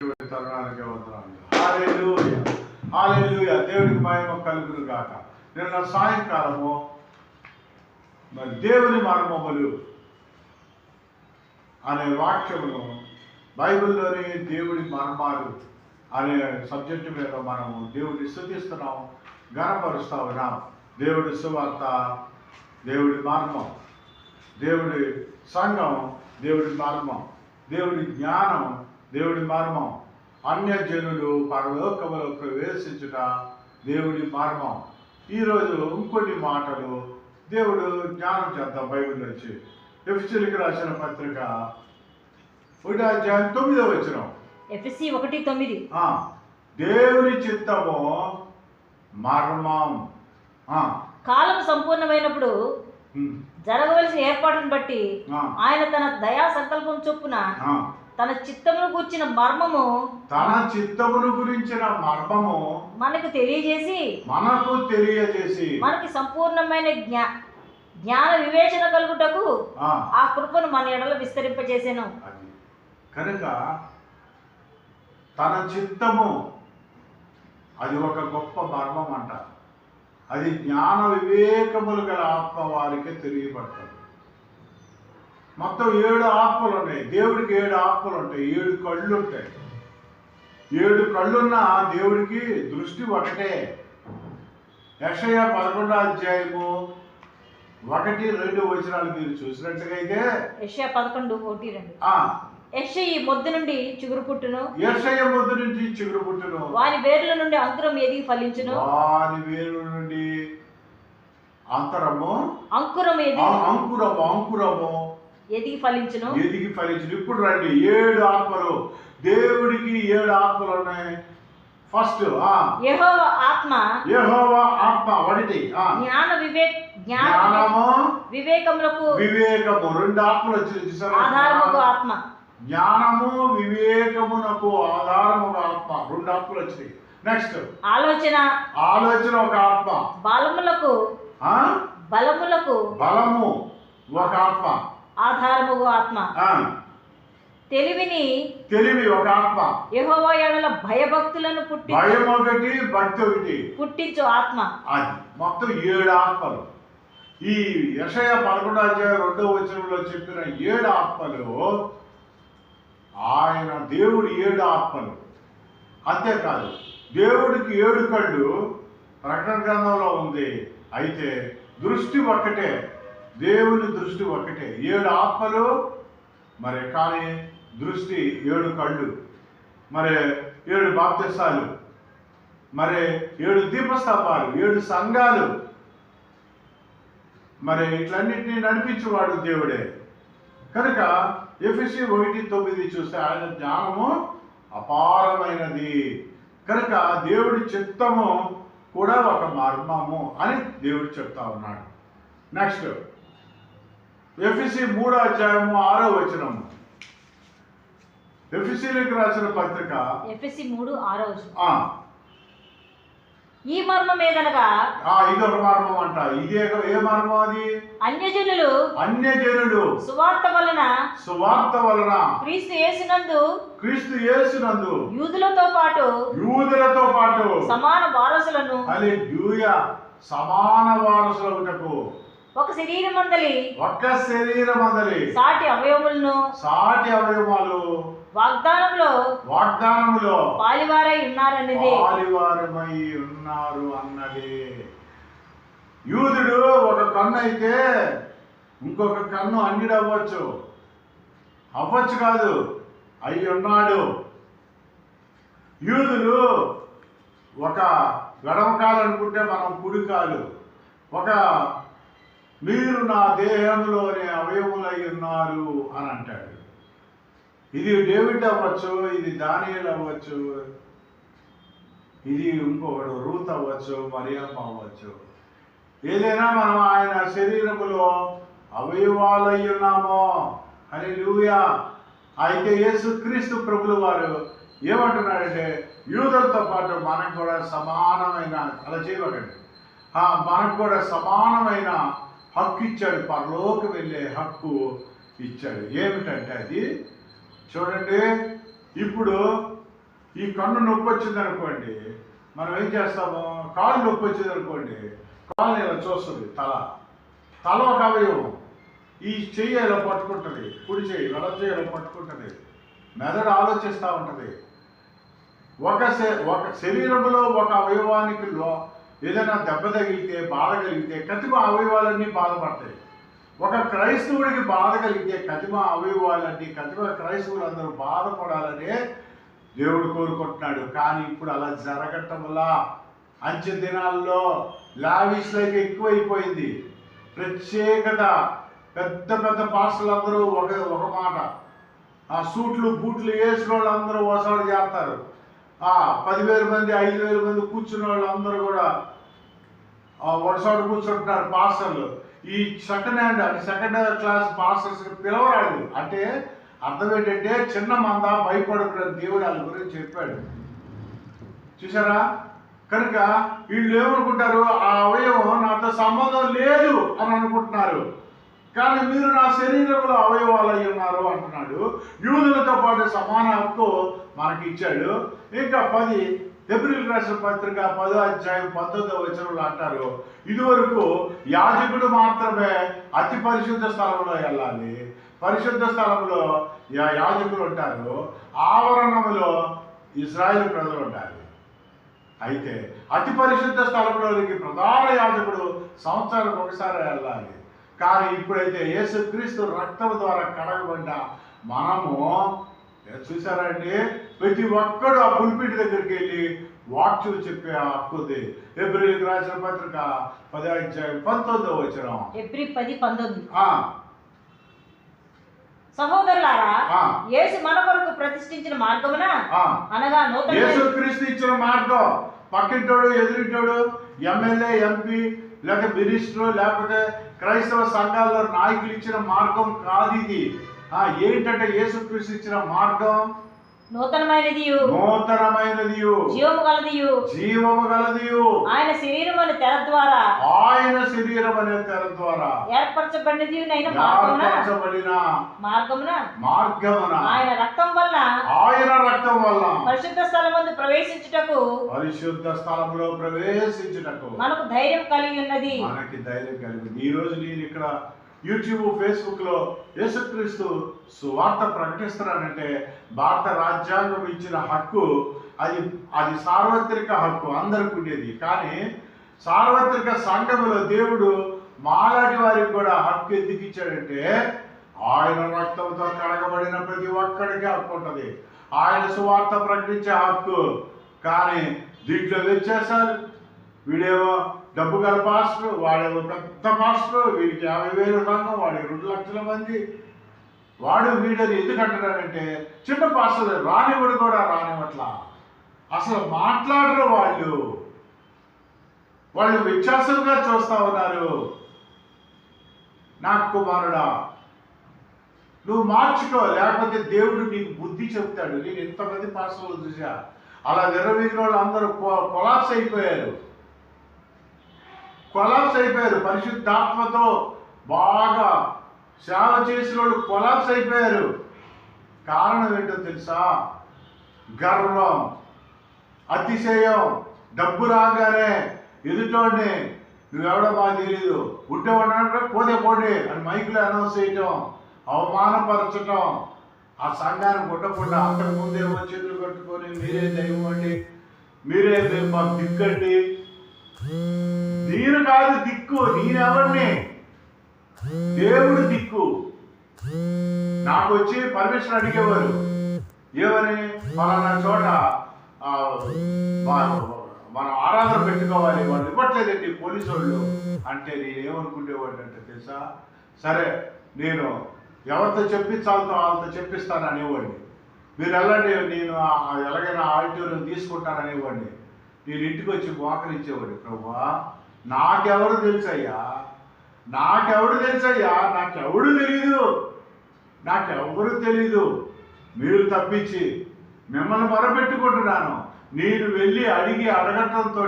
తరుణానికి వందనాలు. హల్లెలూయా హల్లెలూయా. దేవుడికి మహిమ కలుగును గాక. నిన్న సాయంకాలము మరి దేవుని మర్మములు అనే వాక్యమును బైబిల్లోని దేవుడి మర్మాలు అనే సబ్జెక్టు మీద మనము దేవుడిని స్తుతిస్తున్నాం, ఘనపరుస్తా ఉన్నాం. దేవుడి సువార్త, దేవుడి మర్మం, దేవుడి సంఘం, దేవుడి మర్మం, దేవుడి జ్ఞానం, దేవుడి మర్మం, అన్యజనులు పరలోకములో ప్రవేశించుట దేవుడి మర్మం. ఈరోజు ఇంకొన్ని మాటలు దేవుడు జ్ఞానం చేద్దాం. బైబిల్ నుంచి ఎఫెసీయులకు రాసిన పత్రిక 1:9 ఎఫెసీ 1:9 దేవుని చిత్తము మర్మం. కాలం సంపూర్ణమైనప్పుడు జరగవలసిన ఏర్పాటును బట్టి ఆయన తన దయా సంకల్పం చొప్పున తన చిత్తమును గురించిన మర్మము మనకు తెలియజేసి మనకి సంపూర్ణమైన జ్ఞాన వివేచన కలుగుటకు ఆ కృపను మన ఎడల విస్తరింపజేసాను. కనుక తన చిత్తము అది ఒక గొప్ప మర్మం అంట. అది జ్ఞాన వివేకములు గల ఆత్మ వారికే తెలియబడుతుంది. మొత్తం 7 ఆత్మలు ఉన్నాయి. దేవుడికి 7 ఆత్మలు ఉంటాయి, 7 కళ్ళు ఉంటాయి. 7 కళ్ళున్న దేవుడికి దృష్టి ఒకటే. యెషయా 11:1-2 మీరు చూసినట్టుగా అయితే యెషయా 11:1-2 యెషయి మొద్దు నుండి చిగురు పుట్టును, వాని వేర్ల నుండి అంకురం ఎదిగి ఫలించును, వాని వేర్ల నుండి అంకురము ఎదిగి ఫలించును. ఇప్పుడు రండి, 7 ఆత్మలు. దేవుడికి 7 ఆత్మలు ఉన్నాయి. ఫస్ట్ యెహోవా ఆత్మ ఒకటి. జ్ఞానము వివేకములకు 2 ఆత్మలు వచ్చింది. ఆధారముకు ఆత్మ. జ్ఞానము వివేకమునకు ఆధారముగా ఆత్మ, 2 ఆత్మలు వచ్చినాయి. నెక్స్ట్ ఆలోచన ఒక ఆత్మ. బలము ఒక ఆత్మ, ఆధారముగా ఆత్మ. తెలివి ఒక ఆత్మ. యెహోవా యెడల భయభక్తులను పుట్టించు ఆత్మ. అది మొత్తం 7 ఆత్మలు. ఈ యెషయా 11:2 చెప్పిన 7 ఆత్మలు ఆయన దేవుడు 7 ఆత్మలు. అంతేకాదు, దేవుడికి 7 కళ్ళు ప్రకటన గ్రంథంలో ఉంది. అయితే దృష్టి ఒక్కటే, దేవుని దృష్టి ఒక్కటే. 7 ఆత్మలు మరి, కానీ దృష్టి 7 కళ్ళు. మరి 7 బాప్తిసాలు, మరి 7 దీపస్తంభాలు, 7 సంఘాలు. మరి ఇట్లన్నింటినీ నడిపించేవాడు దేవుడే. కనుక ఎఫెసీ 1:9 చూస్తే ఆయన జ్ఞానము అపారమైనది. కనుక దేవుడి చిత్తము కూడా ఒక మర్మము అని దేవుడు చెప్తా ఉన్నాడు. నెక్స్ట్ ఎఫెసీ 3:6 ఎఫెసీయులకు రాసిన పత్రిక ఎఫెసీ 3:6 ఈ మర్మం ఏదనగా, ఇదొక మర్మం అంట. ఇదే ఏ మర్మం? అది అన్యజనులు సువార్త వలన క్రీస్తు యేసునందు యూదులతో పాటు సమాన వారసులను సమాన ఒక శరీరమందలి సాటి అవయవాలు వాగ్దానములో పాలివారై ఉన్నారు అన్నది. యూదుడు ఒక కన్ను అయితే ఇంకొక కన్ను అన్యుడు అవ్వచ్చు కాదు, అయి ఉన్నాడు. యూదులు ఒక గడవకాలు అనుకుంటే మనం కుడి కాలు. మీరు నా దేహంలోనే అవయములై ఉన్నారు అని అంటాడు. ఇది డేవిడ్ అవ్వచ్చు, ఇది దానియేలు అవ్వచ్చు, ఇది ఇంకొకడు రూత్ అవ్వచ్చు, మరియమ్మ అవ్వచ్చు. ఏదైనా మనం ఆయన శరీరములో అవయవాలై ఉన్నామో. హల్లెలూయా. అయితే యేసుక్రీస్తు ప్రభులు వారు ఏమంటున్నాడంటే, యూదులతో పాటు మనకు కూడా సమానమైన, అలా చేయకండి, మనకు కూడా సమానమైన హక్కు ఇచ్చాడు. పరలోకి వెళ్ళే హక్కు ఇచ్చాడు. ఏమిటంటే అది చూడండి, ఇప్పుడు ఈ కన్ను నొప్పి వచ్చింది అనుకోండి, మనం ఏం చేస్తాము? కాళ్ళు నొప్పి వచ్చింది అనుకోండి, కాళ్ళు ఇలా చూస్తుంది, తల ఒక అవయవం. ఈ చెయ్యి ఇలా పట్టుకుంటుంది, కుడి చెయ్యి వల చెయ్యి ఇలా పట్టుకుంటుంది, మెదడు ఆలోచిస్తూ ఉంటుంది. ఒక శరీరంలో ఒక అవయవానికి ఏదైనా దెబ్బ తగిలితే, బాధ కలిగితే కతిమ అవయవాలన్నీ బాధపడతాయి. ఒక క్రైస్తవుడికి బాధ కలిగితే కతిమ అవయవాలన్నీ, క్రైస్తవులందరూ బాధపడాలనే దేవుడు కోరుకుంటున్నాడు. కానీ ఇప్పుడు అలా జరగటం వల్ల అంచె దినాల్లో లావిష్ లైఫ్ ఎక్కువైపోయింది. ప్రత్యేకత, పెద్ద పెద్ద పాస్టర్లు అందరూ ఒక మాట, ఆ సూట్లు బూట్లు వేసిన వాళ్ళు అందరూ ఒకసారి చేస్తారు. 10,000 మంది 5,000 మంది కూర్చున్న వాళ్ళు అందరూ కూడా ఒకసారి కూర్చుంటున్నారు పాస్టర్లు. ఈ సెకండ్ క్లాస్ పాస్టర్స్కి పిలవరాడు. అంటే అర్థం ఏంటంటే చిన్న మంద భయపడకూడదు, దేవుడు వాళ్ళ గురించి చెప్పాడు. చూసారా? కనుక వీళ్ళు ఏమనుకుంటారు? ఆ అవయవం నాతో సంబంధం లేదు అని అనుకుంటున్నారు. కానీ మీరు నా శరీరంలో అవయవాలు అయి ఉన్నారు అంటున్నాడు. యూదులతో పాటు సమాన హక్కు మనకి ఇచ్చాడు. ఇంకా 10 హెబ్రీయులకు రాసిన పత్రిక 10వ అధ్యాయం 19వ వచనంలో అంటారు, ఇదివరకు యాజకుడు మాత్రమే అతి పరిశుద్ధ స్థలంలో వెళ్ళాలి. పరిశుద్ధ స్థలంలో యాజకులు ఉంటారు, ఆవరణములో ఇశ్రాయేలు ప్రజలు ఉంటారు. అయితే అతి పరిశుద్ధ స్థలంలోనికి ప్రధాన యాజకుడు సంవత్సరానికి ఒకసారి వెళ్ళాలి. కానీ ఇప్పుడైతే యేసుక్రీస్తు రక్తం ద్వారా కడగబడ్డ మనము చూసారండి, ప్రతి ఒక్కడు ఆ పుల్పిటి దగ్గరికి వెళ్ళి వాక్యం చెప్పే హక్కు ఉంది. హెబ్రీయులకు రాసిన పత్రిక 10వ అధ్యాయం 19వ వచనం. హెబ్రీ 10:19. సహోదరులారా, యేసు మన కొరకు ప్రతిష్ఠించిన మార్గమున, అనగా నూతన యేసుక్రీస్తు ఇచ్చిన మార్గం, పక్కింటోడు ఎదురింటోడు ఎమ్మెల్యే ఎంపీ లేకపోతే మినిస్టర్ లేకపోతే క్రైస్తవ సంఘాల్లో నాయకులు ఇచ్చిన మార్గం కాదు ఇది. ఏంటంటే యేసుక్రీస్తు ఇచ్చిన మార్గం నూతనమైనదియు జీవము గలదియు ఆయన శరీరం అనే తెర ద్వారా ఏర్పరచబడిన మార్గమున ఆయన రక్తం వల్ల పరిశుద్ధ స్థలమందు ప్రవేశించుటకు మనకు ధైర్యం కలిగి ఉన్నది. ఈ రోజు నేను ఇక్కడ యూట్యూబ్ ఫేస్బుక్ లో యేసుక్రీస్తు సువార్త ప్రకటిస్తున్నానంటే భారత రాజ్యాంగం ఇచ్చిన హక్కు, అది సార్వత్రిక హక్కు, అందరికి ఉండేది. కానీ సార్వత్రిక సంఘములో దేవుడు మాలాంటి వారికి కూడా హక్కు ఎందుకు ఇచ్చాడంటే, ఆయన రక్తంతో కడగబడిన ప్రతి ఒక్కడికి హక్కు ఉంటుంది, ఆయన సువార్త ప్రకటించే హక్కు. కానీ దీంట్లో వ్యత్యాసాలు, వీడేమో డబ్బు గల పాస్టర్, వాడేమో పెద్ద పాస్టర్, వీడికి 50,000 సంఘం, వాడికి 2 లక్షల మంది, వీడని ఎందుకు అంటున్నారంటే చిన్న పాస్టర్ రానివాడు కూడా రానివట్లా, అసలు మాట్లాడరు. వాళ్ళు వ్యత్యాసంగా చూస్తా ఉన్నారు. నా కుమారుడా, నువ్వు మార్చుకో, లేకపోతే దేవుడు నీకు బుద్ధి చెప్తాడు. నేను ఎంతమంది పాస్టర్లు చూసా, అలా విర్రవీగిన వాళ్ళు అందరూ కొలాప్స్ అయిపోయారు. పరిశుద్ధాత్మతో బాగా సేవ చేసిన వాళ్ళు కొలాప్స్ అయిపోయారు. కారణం ఏంటో తెలుసా? గర్వం, అతిశయం. డబ్బు రాగానే ఎదుటోడిని నువ్వెవడో బాగా తెలియదు, ఉంటేవాడు పోతే అని మైకులో అనౌన్స్ చేయటం, అవమానపరచటం, ఆ సంఘాన్ని కొట్టకుండా అంతకుముందేమో చేతులు కట్టుకొని మీరే దైవం అండి, మీరే మాకు దిక్కండి. నేను కాదు దిక్కు, నేనెవరిని? దేవుడు దిక్కు. నాకు వచ్చి పర్మిషన్ అడిగేవారు, ఏమని, పలానా చోట మనం ఆరాధన పెట్టుకోవాలి, వాళ్ళు ఇవ్వట్లేదండి పోలీసు వాళ్ళు అంటే నేనేమనుకునేవాడు అంటే తెలుసా, సరే నేను ఎవరితో చెప్పించాలతో వాళ్ళతో చెప్పిస్తాను అనేవాడిని. మీరు వెళ్ళండి, నేను ఎలాగైనా ఆడిటోరియం తీసుకుంటాననేవాడిని. నేను ఇంటికి వచ్చి మోకరించేవాడిని, ప్రభువా నాకెవరు తెలుసయ్యా, నాకెవరు తెలీదు, మీరు తప్పించి మిమ్మల్ని మొరపెట్టుకుంటున్నాను. నేను వెళ్ళి అడగటంతో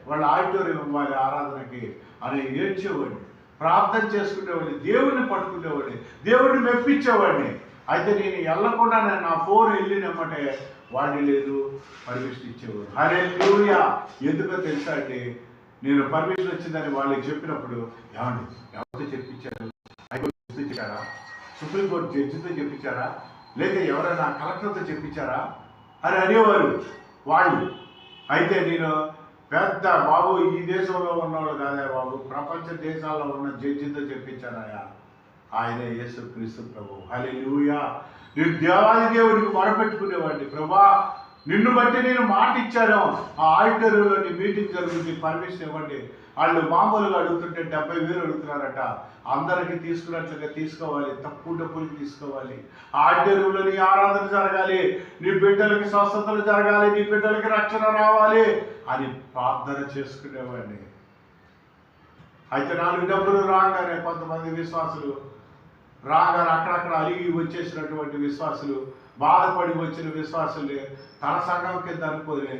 వాళ్ళ ఆడిటోరియం ఇవ్వాలి ఆరాధనకి అని ఏడ్చేవాడిని, ప్రార్థన చేసుకునేవాడిని, దేవుడిని పట్టుకునేవాడిని, దేవుడిని మెప్పించేవాడిని. అయితే నేను వెళ్ళకుండా నా ఫోన్ వెళ్ళినమ్మటే వాళ్ళు లేదు పర్మిషన్ ఇచ్చేవారు. హల్లెలూయా. ఎందుకో తెలుసా అండి, నేను పర్మిషన్ వచ్చిందని వాళ్ళకి చెప్పినప్పుడు, ఏమండి ఎవరితో చెప్పించారు? హైకోర్టు చెప్పారా? సుప్రీంకోర్టు జడ్జితో చెప్పించారా? లేదా ఎవరైనా కలెక్టర్తో చెప్పించారా అని అనేవారు వాళ్ళు. అయితే నేను పెద్ద బాబు ఈ దేశంలో ఉన్నవాళ్ళు కాదే బాబు, ప్రపంచ దేశాల్లో ఉన్న జడ్జితో చెప్పించారాయా? ఆయనే యేసుక్రీస్తు ప్రభు. హల్లెలూయా. నేను దేవాది దేవుడికి మొరపెట్టుకునేవాడిని, ప్రభా నిన్ను బట్టి నేను మాట ఇచ్చాను, ఆ ఆడిటోరియంలో మీటింగ్ జరుగుతుంది, పర్మిషన్ ఇవ్వండి. వాళ్ళు మామూలుగా అడుగుతుంటే 70,000 అడుగుతున్నారట. అందరికీ తీసుకున్నట్లుగా తీసుకోవాలి, తక్కువ డబ్బులకి తీసుకోవాలి. ఆడిటోరియంలో నీ ఆరాధన జరగాలి, నీ బిడ్డలకి స్వస్థతలు జరగాలి, నీ బిడ్డలకి రక్షణ రావాలి అని ప్రార్థన చేసుకునేవాడిని. అయితే 4 డబ్బులు రాగానే కొంతమంది విశ్వాసులు రాగానే అక్కడక్కడ అలిగి వచ్చేసినటువంటి విశ్వాసులు, బాధపడి వచ్చిన విశ్వాసులే తన సంఘం కింద అనుకోలే,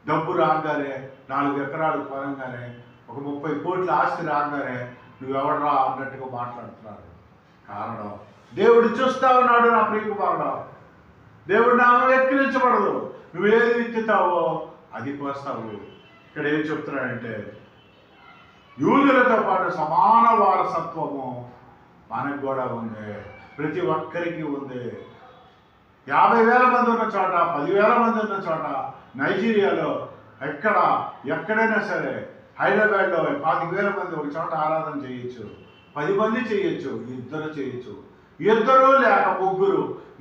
డబ్బు రాగానే 4 ఎకరాలు కొనగానే ఒక 30 కోట్ల ఆస్తి రాగానే నువ్వెవడరా అన్నట్టుగా మాట్లాడుతున్నారు. కారణం దేవుడు చూస్తా ఉన్నాడు. నా ప్రియకుమారుడు, దేవుడు నామం ఎక్కిరించబడదు. నువ్వేది విత్తుతావో అది కోస్తావు. ఇక్కడ ఏం చెప్తున్నాడంటే, యూదులతో పాటు సమాన వారసత్వము మనకు కూడా ఉంది, ప్రతి ఒక్కరికి ఉంది. 50,000 మంది ఉన్న చోట, 10,000 మంది ఉన్న చోట, నైజీరియాలో ఎక్కడైనా సరే, హైదరాబాద్లో 25,000 మంది ఒక చోట ఆరాధన చేయొచ్చు, 10 మంది చేయొచ్చు, 2 చేయొచ్చు, 2 లేక 3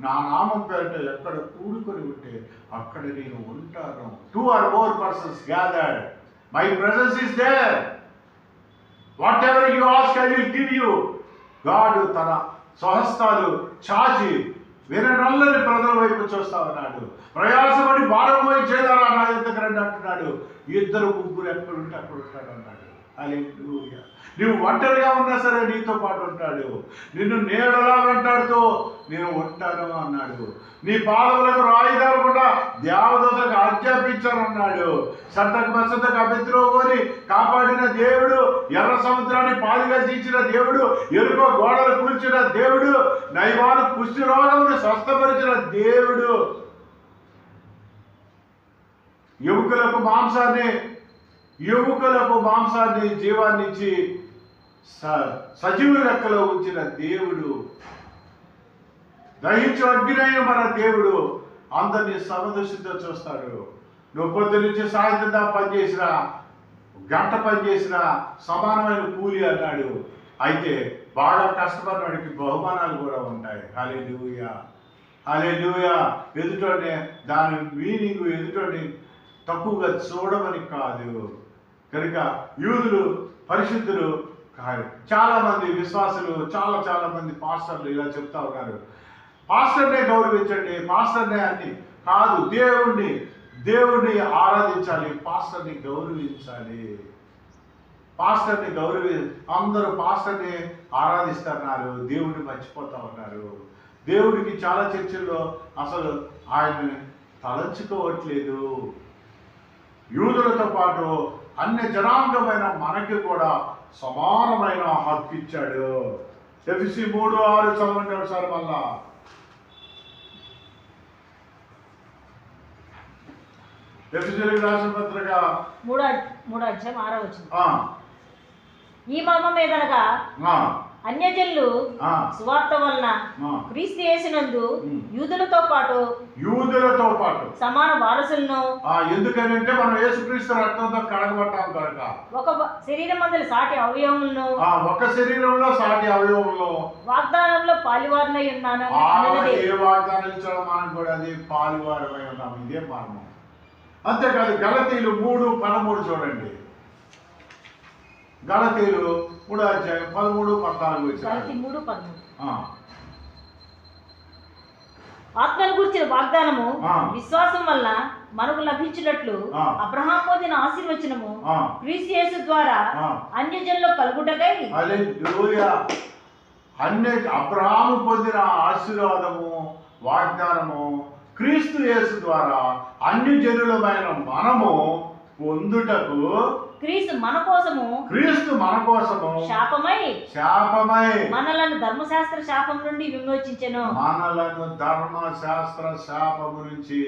నా నామం పేరిట ఎక్కడ కూడుకొని ఉంటే అక్కడ నేను ఉంటాను. 2 or more persons gathered, my presence is there. Whatever you ask, I will give you. God తన స్వహస్తాలు చాచి విననల్లని ప్రజల వైపు చూస్తా ఉన్నాడు. ప్రయాసపడి భారం పోయి చేయాలా నా దగ్గర అంటున్నాడు. 2, 3 ఎక్కడుంటే అక్కడ ఉంటాడు అన్నాడు. హల్లెలూయా. నువ్వు ఒంటరిగా ఉన్నా సరే నీతో పాటు ఉంటాడు. నిన్ను నీడలా వెంటాడుతూ నేను ఉంటాను అన్నాడు. నీ పాదములకు రాయి తగలకుండా దేవదూతలకు ఆజ్ఞాపించాను అన్నాడు. సద్దకు మెచ్చకు అభిద్రోహోని కాపాడిన దేవుడు, ఎర్ర సముద్రాన్ని పాలుగా తీర్చిన దేవుడు, ఎరుకో గోడలు కూల్చిన దేవుడు, నైవాను కుష్టి రోగమును స్వస్థపరిచిన దేవుడు, ఎముకలకు మాంసాన్ని జీవాన్ని ఇచ్చి సజీవ లెక్కలో ఉంచిన దేవుడు, దహించు అగ్నియైన మన దేవుడు అందరినీ సమదృష్టితో చూస్తాడు. నువ్వు పొద్దు నుంచి సాయంత్రం దాకా పనిచేసినా, గంట పనిచేసినా సమానమైన కూలి అన్నాడు. అయితే బాగా కష్టపడినవాడికి బహుమానాలు కూడా ఉంటాయి. హల్లెలూయా. హల్లెలూయా. ఎదుటోనే దాని మీనింగ్ ఎదుటోని తక్కువగా చూడమని కాదు. కనుక యూదులు పరిశుద్ధులు, చాలామంది విశ్వాసులు, చాలా మంది పాస్టర్లు ఇలా చెప్తా ఉన్నారు, పాస్టర్నే గౌరవించండి, పాస్టర్నే అని కాదు, దేవుణ్ణి ఆరాధించాలి, పాస్టర్ని గౌరవించాలి. అందరూ పాస్టర్ని ఆరాధిస్తున్నారు, దేవుడిని మర్చిపోతా ఉన్నారు. దేవుడికి చాలా చర్చల్లో అసలు ఆయన తలంచుకోవట్లేదు. యూదులతో పాటు అన్ని జనాంగమైన మనకి కూడా సమానమైన హక్కు ఇచ్చాడు. ఎఫెసీ 3:6 చదవండి ఒకసారి మళ్ళా. ఎఫెసీయులకు రాసిన పత్రిక 3:6 ఈ మర్మం ఏదనగా అన్యజనులు సువార్త వలన క్రీస్తు యేసునందు యూదులతో పాటు సమాన వారసులను, ఎందుకంటే మనం యేసుక్రీస్తు రక్తంతో కడగబడ్డాం కనుక, ఒక శరీరమందలి సాటి అవయవములను, ఒక శరీరంలో సాటి అవయవంలో వాగ్దానంలో పాలివారనై ఉన్నాను. ఏ వాగ్దానం ఇచ్చాడో మనం కూడా అది పాలివారమై ఉన్నాం. ఇదే మర్మం. అంతేకాదు గలతీయులు 3:13 చూడండి. గలతీయులు 3:13 ఆత్మను గురించిన వాగ్దానము విశ్వాసం వల్ల మనకు లభించినట్లు అబ్రహాము పొందిన ఆశీర్వచనము క్రీస్తు యేసు ద్వారా అన్యజనులకు కలుగుటకై. హల్లెలూయా. అబ్రహాము పొందిన ఆశీర్వాదము, వాగ్దానము క్రీస్తు యేసు ద్వారా అన్ని జనులమైన మనము పొందుటకు క్రీస్తు మన కోసము శాపమై మనలను ధర్మశాస్త్ర శాపం నుండి విమోచించెను. మనలను ధర్మశాస్త్ర శాపము నుంచి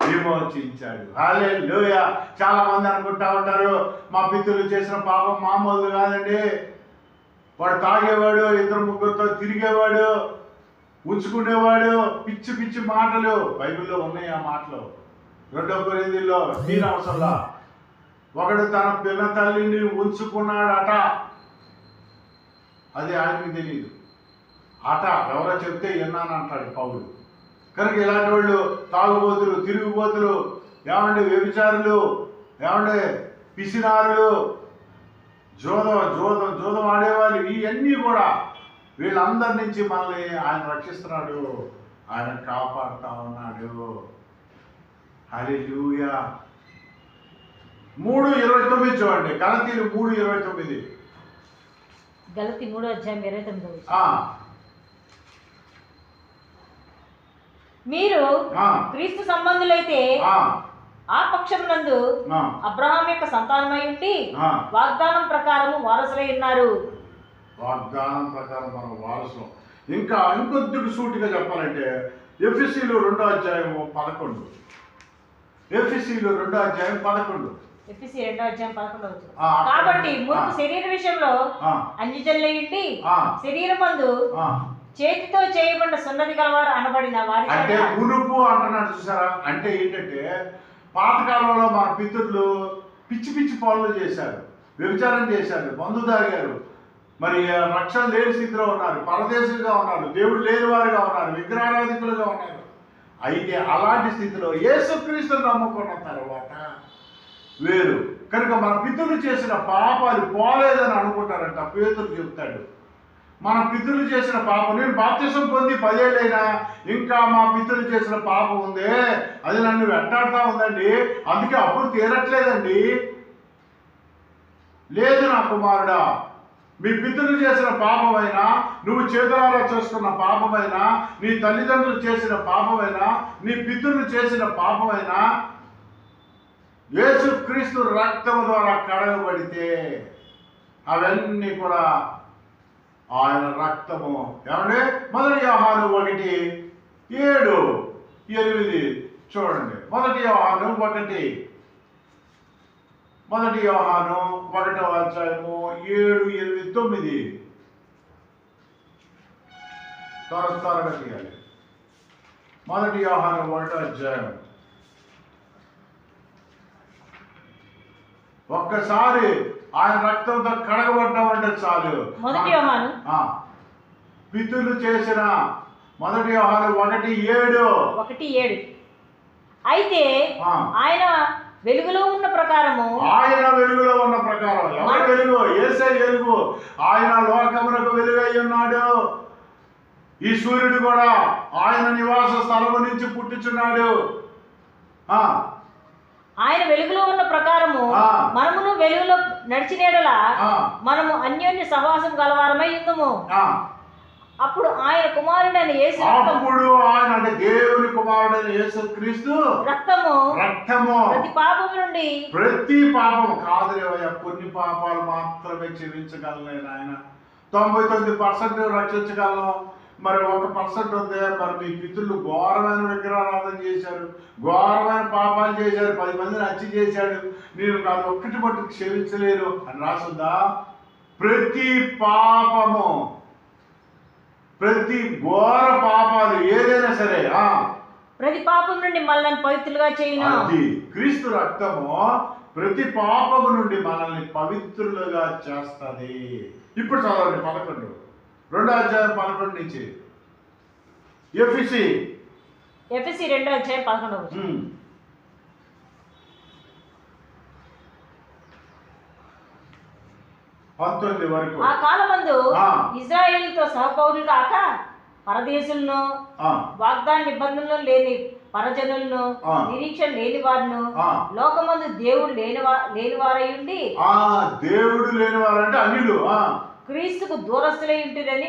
విమోచించాడు. హల్లెలూయా. చాలా మంది అనుకుంటా ఉంటారు మా పితరులు చేసిన పాపం మామూలు కాదండి. వాడు తాగేవాడు, ఇద్దరు ముగ్గురితో తిరిగేవాడు, ఉంచుకునేవాడు, పిచ్చి పిచ్చి మాటలు బైబిల్లో ఉన్నాయి. ఆ మాటలు 2 కొరింథీయుల్లో తీరవసరంలా. ఒకడు తన పిల్ల తల్లిని ఉంచుకున్నాడట, అది ఆయనకి తెలియదు అట. ఎవరో చెప్తే విన్నాను అంటాడు పౌలు. కనుక ఇలాంటి వాళ్ళు తాగుబోతులు, తిరుగుబోతులు, ఏమంటే వ్యభిచారులు, ఏమంటే పిసినారులు, జోదం ఆడేవాళ్ళు, ఇవన్నీ కూడా వీళ్ళందరి నుంచి మనల్ని ఆయన రక్షిస్తున్నాడు, ఆయన కాపాడుతా ఉన్నాడు. హల్లెలూయా. 3:29 చూడండి. గలతీయులు 3:29. గలతీ 3:29. మీరు క్రీస్తు సంబంధులైతే ఆ పక్షమునందు అబ్రహాం యొక్క సంతానమై ఉండి వాగ్దానం ప్రకారము వారసులై ఉన్నారు. వాగ్దానం ప్రకారం మనం వారసులం. ఇంకా ఇంకొద్దుకు సూటిగా చెప్పాలంటే ఎఫెసీయులు 2:11. ఎఫెసీయులు 2:11. ఎఫెసీ 2:11. కాబట్టి మునుపు శరీర విషయంలో అన్యజనులై ఉండి శరీరమందు చేతితో చేయబడిన సున్నతి గలవారు అనబడిన వారి అంటే మునుపు అంటున్నాడు చూసారా. అంటే ఏంటంటే పాతకాలంలో మన పితరులు పిచ్చి పిచ్చి పనులు చేశారు, వ్యభిచారం చేశారు, మందు తాగారు, మరి రక్షణ లేని స్థితిలో ఉన్నారు, పరదేశులుగా ఉన్నారు, దేవుడు లేని వారుగా ఉన్నారు, విగ్రహారాధికులుగా ఉన్నారు. అయితే అలాంటి స్థితిలో యేసుక్రీస్తును నమ్ముకున్న తర్వాత వేరు. కనుక మన పితరులు చేసిన పాపాలు పోలేదని అనుకుంటారంట. పేతురు చెప్తాడు, మన పితరులు చేసిన పాపం, నేను బాప్తిసం పొంది 10 ఏళ్ళైనా ఇంకా మా పితరులు చేసిన పాపం ఉందే, అది నన్ను వెంటాడుతూ ఉందండి, అందుకే అప్పుడు తీరట్లేదండి. లేదు నా కుమారుడా, మీ పితరులు చేసిన పాపమైనా, నువ్వు చేతులారా చేసుకున్న పాపమైనా, నీ తల్లిదండ్రులు చేసిన పాపమైనా, నీ పితరులు చేసిన పాపమైనా యేసుక్రీస్తు రక్తం ద్వారా కడగబడితే అవన్నీ కూడా ఆయన రక్తము. ఏమంటే 1 యోహాను 1:7-8 చూడండి. 1 యోహాను 1, 1 యోహాను 1:7-8-9 త్వరగా తీయాలి. 1 యోహాను 1 ఒక్కసారి ఆయన రక్తంతో కడగబడ్డామంటే చాలు. 1 యోహాను పితరులు చేసిన 1 యోహాను 1:7. అయితే ఆయన వెలుగులో ఉన్న ప్రకారము, ఆయన వెలుగులో ఉన్న ప్రకారం. ఎవరి వెలుగు? యేసే వెలుగు. ఆయన లోకమునకు వెలుగై ఉన్నాడు. ఈ సూర్యుడు కూడా ఆయన నివాస స్థలము నుంచి పుట్టుచున్నాడు. ఆయన వెలుగులో ఉన్న ప్రకారము మనమును వెలుగులో నడిచినేడల మనము అన్యోన్య సహవాసం గలవారమై ఉందుము. అప్పుడు ఆయన కుమారుడైన యేసు అంటే దేవుని కుమారుడైన యేసుక్రీస్తు రక్తము ప్రతి పాపము నుండి, ప్రతి పాపము కాదులేవయ్యా, కొన్ని పాపాలు మాత్రమే క్షమించగలను ఆయన. 99% రక్షించగలను. మరి 1% ఉంది. మరి మీ పితృలు ఘోరమైన విగ్రహారాధన చేశారు, ఘోరమైన పాపాలు చేశారు, 10 మందిని హత్య చేశాడు, నేను అది ఒక్కటి పట్టు క్షమించలేను అని రాసుందా? ప్రతి పాపము, ప్రతి ఘోర పాపాలు ఏదైనా సరే ప్రతి పాపం నుండి మనల్ని పవిత్రులుగా చేయును. అది క్రీస్తు రక్తము ప్రతి పాపము నుండి మనల్ని పవిత్రులుగా చేస్తుంది. ఇప్పుడు చదవండి 11, 2:11 నుంచి. ఎఫెసీ 2:11. వరకు. ఆ కాలమందు ఇజ్రాయేలుతో సహపౌరులు కాక పరదేశులను, వాగ్దాన నిబంధనలు లేని పరజనులను, నిరీక్షణ లేని వారును, లోకమందు దేవుడు లేనివారై ఉండి, దేవుడు లేనివారంటే అన్యులు, క్రీస్తుకు దూరస్తులై ఉంటుందని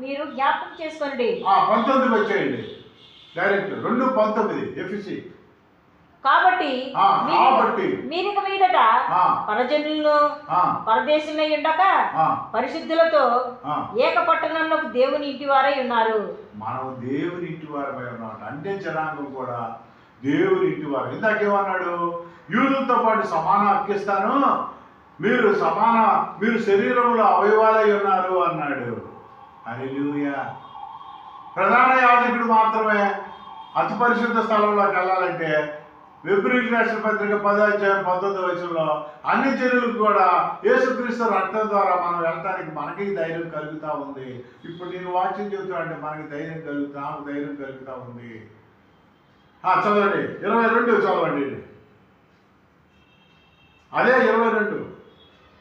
మీరు జ్ఞాపకం చేసుకోండి. 19 వచ్చేయండి డైరెక్ట్. 2:19 ఎఫెసీ. కాబట్టి మీరిక మీదట పరజనులను పరదేశులై ఉండక పరిశుద్ధులతో ఏక పట్టణంలో దేవుని ఇంటి వారై ఉన్నారు. మనం దేవుని ఇంటి వారమై ఉన్నాం. అంటే జనాంగం కూడా దేవుని ఇంటి వారు. ఇందాకేమన్నాడు? యూదులతో పాటు సమాన హక్కిస్తాను, మీరు శరీరంలో అవయవాలై ఉన్నారు అన్నాడు. హల్లెలూయా. ప్రధాన యాజకుడు మాత్రమే అతి పరిశుద్ధ స్థలంలోకి వెళ్ళాలంటే ఫిబ్రవరి రాష్ట్ర పత్రిక 10:19 అన్ని జనులకు కూడా యేసుక్రీస్తు రక్తం ద్వారా మనం వెళ్ళటానికి మనకి ధైర్యం కలుగుతూ ఉంది. ఇప్పుడు నేను వాక్యం చెబుతా అంటే మనకి ధైర్యం కలుగుతూ ఉంది. చదవండి 22 చదవండి. అదే 22.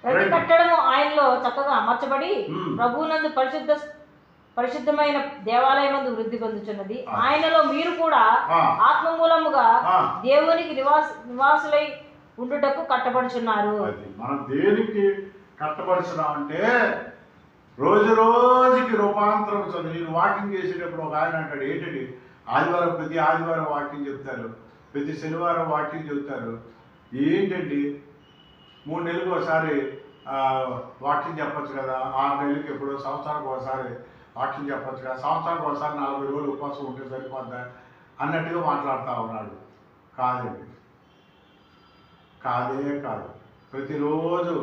ప్రతి కట్టడము ఆయనలో చక్కగా అమర్చబడి ప్రభువునందు పరిశుద్ధమైన దేవాలయమందు వృద్ధి పొందుచున్నది. ఆయనలో మీరు కూడా ఆత్మ మూలముగా దేవునికి నివాసులై ఉండుటకు కట్టబడుచున్నారు. మనం దేనికి కట్టబడుచున్నామంటే రోజు రోజుకి రూపాంతరం చదువు. నేను వాకింగ్ చేసేటప్పుడు ఒక ఆయన అంటాడు, ఏంటండి ప్రతి ఆదివారం వాకింగ్ చెప్తారు, ప్రతి శనివారం వాకింగ్ చెప్తారు, ఏంటండి 3 నెలలకు ఒకసారి వాకింగ్ చెప్పచ్చు కదా, 6 నెలలకి ఎప్పుడో సంవత్సరానికి ఒకసారి వాకింగ్ చెప్పచ్చు కదా, సంవత్సరానికి ఒకసారి 40 రోజులు ఉపవాసం ఉంటే సరిపోద్దా అన్నట్టుగా మాట్లాడుతూ ఉన్నాడు. కాదు. ప్రతిరోజు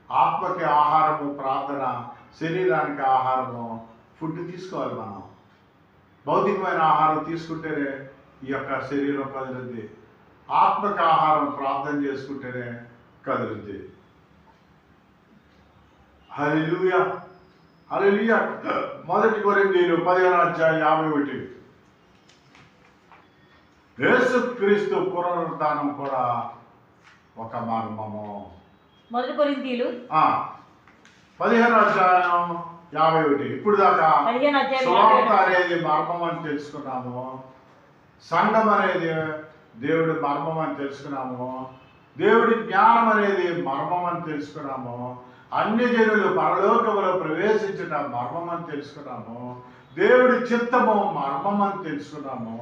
ఆత్మకి ఆహారము ప్రార్థన, శరీరానికి ఆహారము ఫుడ్ తీసుకోవాలి. మనం భౌతికమైన ఆహారం తీసుకుంటేనే ఈ యొక్క శరీరం కదులుద్ది, ఆత్మకి ఆహారం ప్రార్థన చేసుకుంటేనే కదులుద్ది. హల్లెలూయా. 1 కొరింథీయులు 15:51. యేసుక్రీస్తు పునరుద్ధానం కూడా ఒక మర్మము. 1 కొరింథీయులు 15:51. ఇప్పుడు దాకా సువార్త అనేది మర్మం అని తెలుసుకున్నాము, సంఘం అనేది దేవుడి మర్మం అని తెలుసుకున్నాము, దేవుడి జ్ఞానం అనేది మర్మం అని తెలుసుకున్నాము, అన్ని జనులు పరలోకములో ప్రవేశించట మర్మం అని తెలుసుకున్నాము, దేవుడి చిత్తము మర్మం అని తెలుసుకున్నాము,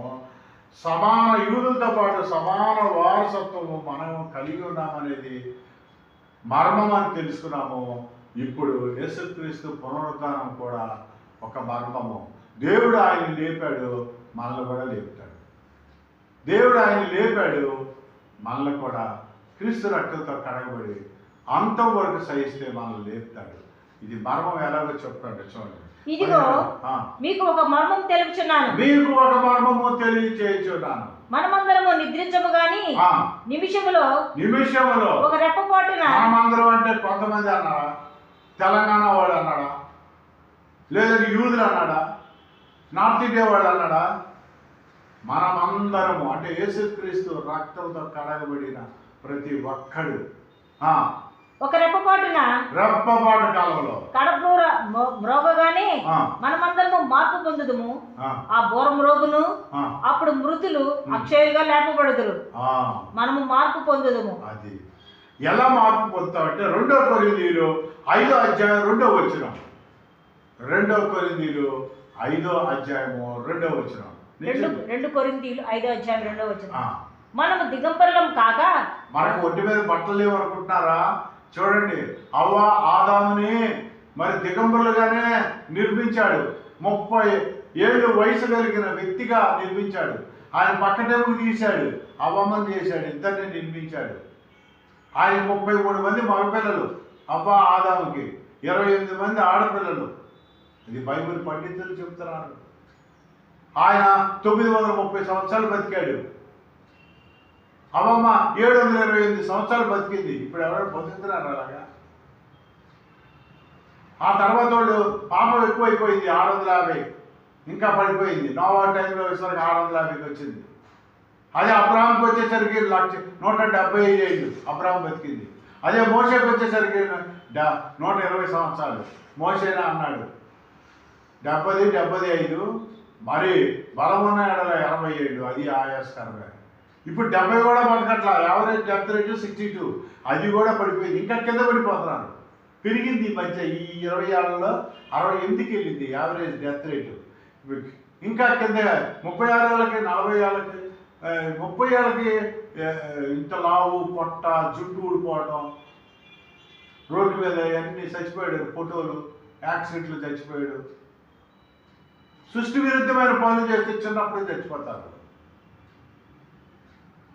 సమాన యూదులతో పాటు సమాన వారసత్వము మనం కలిగి ఉన్నామనేది మర్మం అని తెలుసుకున్నాము. ఇప్పుడు యేసుక్రీస్తు పునరుద్ధానం కూడా ఒక మర్మము. దేవుడు ఆయన్ని లేపాడు, మనల్ని కూడా లేపుతాడు. దేవుడు ఆయన్ని లేపాడు, మనల్ని కూడా క్రీస్తు రక్తంతో కడగబడి అంతం వరకు సహిస్తే మనల్ని లేపుతాడు. ఇది మర్మం ఎలాగో చెప్తాడు చూడండి. ఇదిగో మీకు ఒక మర్మం తెలుపుచున్నాను, తెలియచేయుచున్నాను. మనమందరము నిద్రించము గాని నిమిషములో ఒక రెప్పపాటున. మనమందరం అంటే కొంతమంది అన్నాడా? తెలంగాణ వాడు అన్నాడా? లేదంటే యూదులు అన్నాడా? నార్త్ ఇండియా వాడు అన్నాడా? మనమందరము అంటే యేసుక్రీస్తు రక్తంతో కడగబడిన ప్రతి ఒక్కడు ఒక రెప్పపాటు కాలంలో కడప మ్రోగగానే మనమందరము మార్పు పొందుదుము. ఆ బోర మ్రోగును అప్పుడు మృతులు అక్షయులుగా లేపబడుదురు, మనము మార్పు పొందుదుము. అది ఎలా మార్పు పొందుతామంటే 2 కొరింథీయులు 5:2. 2 కొరింథీయులు 5:2. 2 కొరింథీయులు 5:2. మనము దిగంబరులం కాగా మనకు ఒంటి మీద బట్టలు లేవు అనుకుంటున్నారా? చూడండి, అవ్వ ఆదాముని మరి దిగంబరులుగానే నిర్మించాడు. 30 ఏళ్ళు వయసు కలిగిన వ్యక్తిగా నిర్మించాడు. ఆయన పక్కటేముకు తీశాడు, అవ్వమ్మని చేశాడు, ఇద్దరిని నిర్మించాడు. ఆయన 33 మంది మగపిల్లలు అవ్వ ఆదాముకి, 28 మంది ఆడపిల్లలు. ఇది బైబిల్ పండితులు చెప్తున్నారు. ఆయన 930 సంవత్సరాలు బతికాడు. అమ్మమ్మ 728 సంవత్సరాలు బతికింది. ఇప్పుడు ఎవరు బతుకుతున్నారు అలాగా? ఆ తర్వాత వాళ్ళు పాపం ఎక్కువైపోయింది, 650 ఇంకా పడిపోయింది. నోవా టైంలో వచ్చేసరికి 650కి వచ్చింది. అదే అబ్రహాంకి వచ్చేసరికి 175 ఏళ్ళు అబ్రహాం బతికింది. అదే మోషేకి వచ్చేసరికి 120 సంవత్సరాలు. మోషేనే అన్నాడు 75, మరి బలమున్న ఎడల 80 ఏళ్ళు, అది ఆయాస్కరమే. ఇప్పుడు 70 కూడా బతకట్లా. యావరేజ్ డెత్ రేటు 62, అది కూడా పడిపోయింది. ఇంకా కింద పడిపోతున్నారు. పెరిగింది ఈ మధ్య ఈ 20 ఏళ్లలో 68కి వెళ్ళింది యావరేజ్ డెత్ రేటు. ఇంకా కింద 36 ఏళ్ళకి 40 ఏళ్ళకి 30 ఏళ్ళకి ఇంత లావు పొట్ట జుట్టు ఊడిపోవడం, రోడ్డు మీద అన్ని చచ్చిపోయాడు, ఫోటోలు యాక్సిడెంట్లు చచ్చిపోయాడు. సృష్టి విరుద్ధమైన పనులు చేస్తే చిన్నప్పుడు చచ్చిపోతారు.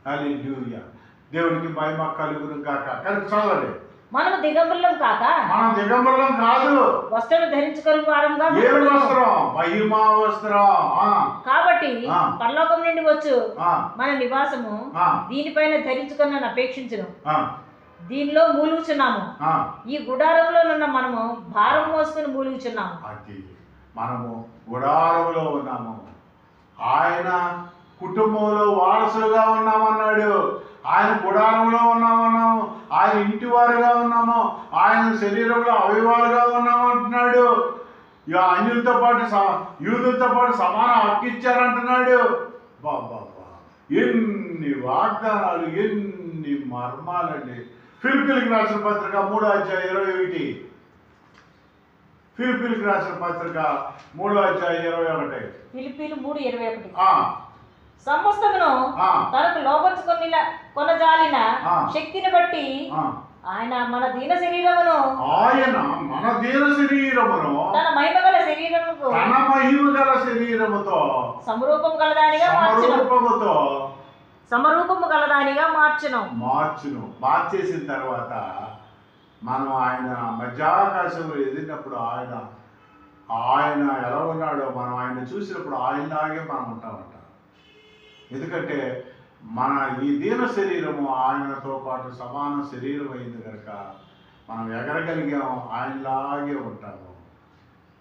హల్లెలూయా. దేవుడికి మహిమ కలుగును గాక. కనుక చదవండి. మనము దిగంబరులం కాక, మనం దిగంబరులం కాదు, వస్త్రం ధరించుకొని వారంగా ఏ వస్త్రం? మహిమా వస్త్రం. కాబట్టి పరలోకం నుండి వచ్చు మన నివాసము ఆ. దీనిపైన ధరించుకొని అపేక్షించును. ఆ. దీనిలో మూలుగుచున్నాము. ఆ. ఈ గుడారంలో ఉన్న మనము భారం మోసుకుని మూలుగుచున్నాము. అది మనము గుడారంలో ఉన్నాము. ఆయన కుటుంబంలో వారసులుగా ఉన్నామన్నాడు. ఆయన గుడారంలో ఉన్నామన్నాము. ఆయన ఇంటి వారుగా ఉన్నాము. ఆయన శరీరంలో అవయవాలుగా ఉన్నాము అంటున్నాడు. ఇక అన్యులతో పాటు యూదులతో పాటు సమాన హక్కు ఇచ్చారంటున్నాడు. బాబా, ఎన్ని వాగ్దానాలు, ఎన్ని మర్మాలండి. ఫిలిప్పీలకు రాసిన పత్రిక 3:21. ఫిలిప్పీలకు రాసిన పత్రిక 3:21. ఫిలిప్పీలు 3:21. సమస్తమును ఆ. తనకు లోపరుచుకొని కొనజాలిన ఆ. శక్తిని బట్టి ఆయన మన దీన శరీరమును తన మహిమగల శరీరముకు శరీరముతో సమరూపము గలదానిగా మార్చును. మార్చేసిన తర్వాత మనం ఆయన మధ్యాకాశంలో ఎదిగినప్పుడు ఆయన ఎలా ఉన్నాడో మనం ఆయన చూసినప్పుడు ఆయనలాగే మనం ఉంటామంట. ఎందుకంటే మన ఈ దీన శరీరము ఆయనతో పాటు సమాన శరీరం అయింది కనుక మనం ఎగరగలిగాము, ఆయనలాగే ఉంటాము.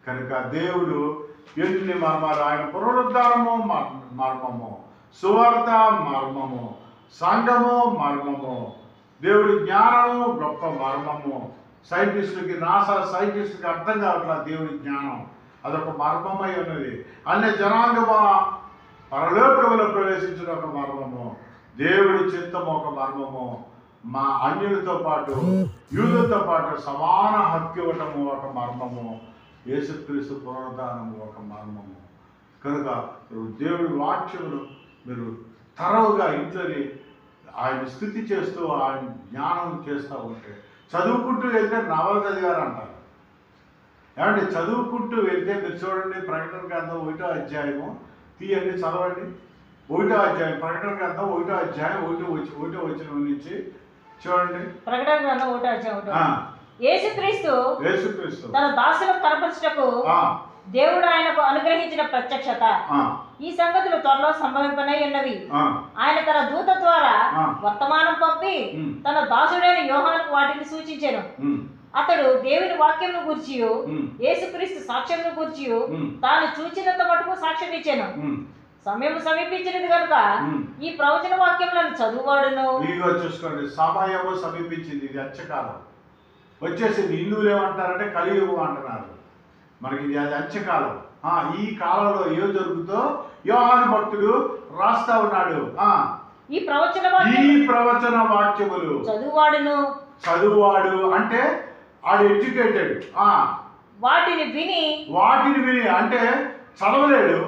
కనుక దేవుడు ఎన్ని మర్మాలు, ఆయన పునరుద్ధారము మర్మము, సువార్త మర్మము, సంఘము మర్మము, దేవుడి జ్ఞానము గొప్ప మర్మము. సైంటిస్టులకి, నాసా సైంటిస్టులకి అర్థం కావట్లా దేవుడి జ్ఞానం, అదొక మర్మమై ఉన్నది. అన్ని జనాంగమా పరలోకములో ప్రవేశించిన ఒక మర్మము, దేవుడి చిత్తము ఒక మర్మము, మా అన్యులతో పాటు యూదులతో పాటు సమాన హక్కు ఇవ్వటము ఒక మర్మము, యేసుక్రీస్తు పునరుద్ధానము ఒక మర్మము. కనుక దేవుడి వాక్యమును మీరు తరవుగా ఇంట్లోని ఆయన స్థుతి చేస్తూ ఆయన జ్ఞానం చేస్తూ ఉంటే, చదువుకుంటూ వెళ్తే నవల చదివారు అంటారు. ఏమంటే చదువుకుంటూ వెళ్తే మీరు చూడండి, ప్రకటన గ్రంథం 1వ అధ్యాయము తీయండి, చదవండి. 1వ అధ్యాయం, ప్రకటన గ్రంథం 1వ అధ్యాయం 1వ వచనం నుంచి చూడండి. ప్రకటన గ్రంథం 1వ అధ్యాయం. యేసుక్రీస్తు తన దాసులకు కనపరచుటకు దేవుడు ఆయనకు అనుగ్రహించిన ప్రత్యక్షత. ఈ సంగతులు త్వరలో సంభవింపనై ఉన్నవి. ఆయన తన దూత ద్వారా వర్తమానం పంపి తన దాసుడైన యోహానుకు వాటిని సూచించెను. అతడు దేవుని వాక్యమును గూర్చియు యేసుక్రీస్తు సాక్ష్యమును గూర్చియు తాను చూచినంత మటుకు సాక్ష్యం ఇచ్చాను. సమయం సమీపించినది కనుక ఈ ప్రవచన వాక్యములను చదువువాడును. ఇదిగో చూసుకోండి, సమయము సమీపించింది. ఇది అంత్యకాలం వచ్చేసింది. హిందువులు ఏమంటారంటే కలియుగం అంటున్నారు. మనకి ఇది అది అంత్యకాలం. ఈ కాలంలో ఏం జరుగుతుందో యోహాను భక్తుడు రాస్తా ఉన్నాడు. ఈ ప్రవచన వాక్యములు చదువువాడు అంటే ఆడు ఎడ్యుకేటెడ్. వాటిని విని అంటే చదవలేడు,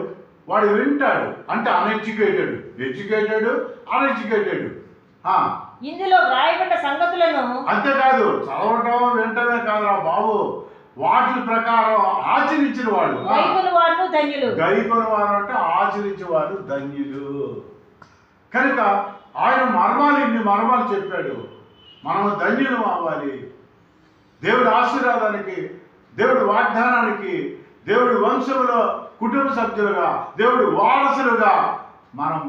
వాడు వింటాడు. అంటే అన్ఎడ్యుకేటెడ్, ఎడ్యుకేటెడ్, అన్ఎడ్యుకేటెడ్. ఇందులో వ్రాయబడ్డ సంగతులను అంతేకాదు, చదవటం వింటమే కాదురా బాబు, వాటి ప్రకారం ఆచరించిన వాడు గైకొను వారు అంటే ఆచరించే వారు ధన్యులు. కనుక ఆయన ఇన్ని మర్మాలు చెప్పాడు. మనము ధన్యులు అవ్వాలి. దేవుడి ఆశీర్వాదానికి, దేవుడి వాగ్దానానికి, దేవుడి వంశంలో కుటుంబ సభ్యులుగా, దేవుడి వారసులుగా మనం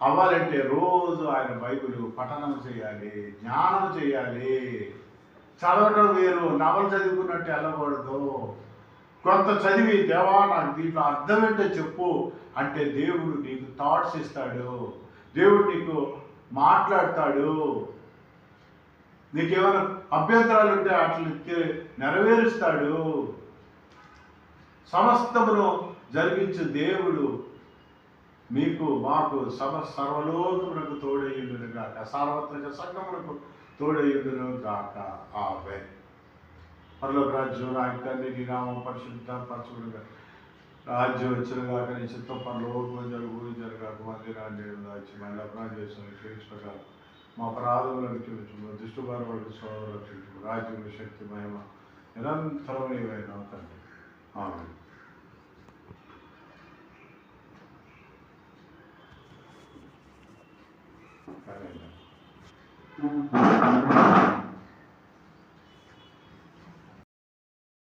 అవ్వాలంటే రోజు ఆయన బైబిల్ పఠనం చేయాలి, జ్ఞానం చేయాలి. చదవటం వేరు, నవలు చదువుకున్నట్టు వెళ్ళకూడదు. కొంత చదివి దేవా నాకు దీంట్లో అర్థం ఏంటో చెప్పు అంటే దేవుడు నీకు థాట్స్ ఇస్తాడు, దేవుడు నీకు మాట్లాడతాడు. నీకేమైనా అభ్యంతరాలు ఉంటే వాటిని నెరవేరుస్తాడు. సమస్తమును జరిగించు దేవుడు మీకు మాకు సర్వలోకమునకు తోడయ్యుండును గాక, సార్వత్రిక సంఘమునకు తోడయ్యుండును గాక. ఆమేన్. పరలోక రాజ్యం తండ్రి నామం పరిశుద్ధపరచుడుగా, రాజ్యం వచ్చిన గాక, నీ చిత్తం పరలోకం జరుగు జరగాక, మందిరాన్ని దాచి మళ్ళీ అపరాధం చేసిన ప్రకారం మా అపరాధములను క్షమించు, దుష్టుబారపడి సోదరులు రక్షించు, రాజ్యం శక్తి మహిమ నిరంతరమైనా తండ్రి. ఆమేన్. సరే